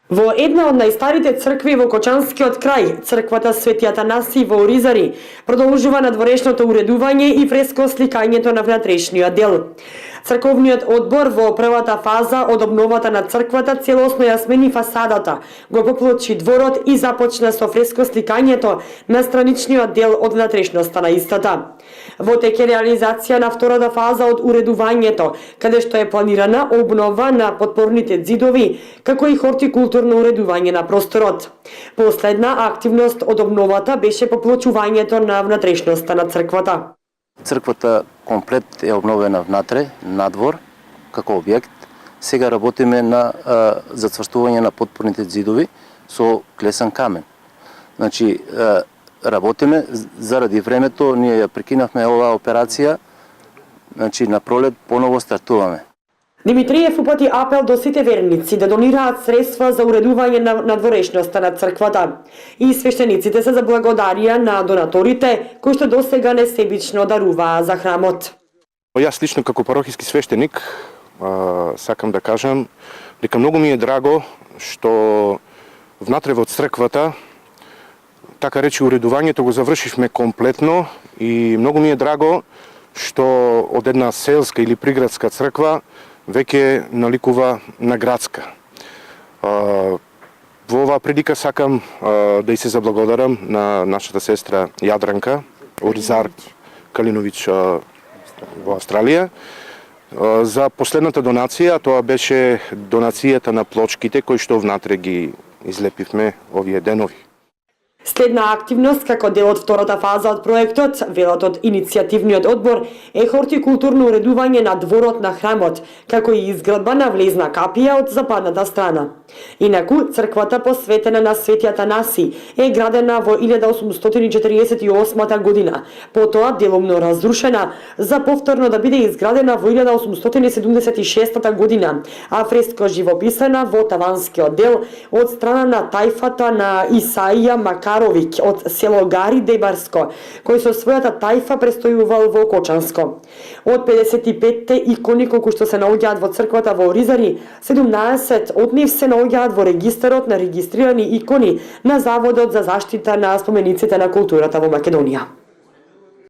Во една од најстарите цркви во Кочанскиот крај, црквата Свети Атанаси во Оризари, продолжува надворешното уредување и фреско сликањето на внатрешниот дел. Црковниот одбор во првата фаза од обновата на црквата целосно ја смени фасадата, го поплочи дворот и започна со фреско сликањето на страничниот дел од внатрешноста на истата. Во тек е реализација на втората фаза од уредувањето, каде што е планирана обнова на подпорните ѕидови, како и хортикултурно уредување на просторот. Последна активност од обновата беше поплочувањето на внатрешноста на црквата. Црквата комплет е обновена внатре, надвор, како објект. Сега работиме на зацврстување на подпорните ѕидови со клесан камен. Значи, работиме заради времето, ние ја прекинавме оваа операција, значи на пролет поново стартуваме. Димитриев упати апел до сите верници да донираат средства за уредување на надворешноста на црквата. И свештениците се заблагодарија на донаторите, кои што досега несебично даруваа за храмот. Јас лично како парохиски свештеник сакам да кажам дека многу ми е драго што внатре во црквата така речи уредувањето го завршивме комплетно и многу ми е драго што од една селска или приградска црква веќе наликува на градска. Во оваа прилика сакам да и се заблагодарам на нашата сестра Јадранка Оризар Калинович во Австралија за последната донација. Тоа беше донацијата на плочките кои што внатре ги излепивме овие денови. Следна активност како дел од втората фаза од проектот, велат од иницијативниот одбор, е хортикултурно уредување на дворот на храмот, како и изградба на влезна капија од западната страна. Инаку, црквата посветена на Свети Атанаси е градена во 1848 година, потоа делумно разрушена, за повторно да биде изградена во 1876 година, а фреско живописана во таванскиот дел од страна на тајфата на Исаија Макаровиќ од село Гари Дебарско, кој со својата тајфа престојувал во Кочанско. Од 55-те икони колку што се наоѓаат во црквата во Оризари, 17 од нив се наоѓаат во регистарот на регистрирани икони на Заводот за заштита на спомениците на културата во Македонија.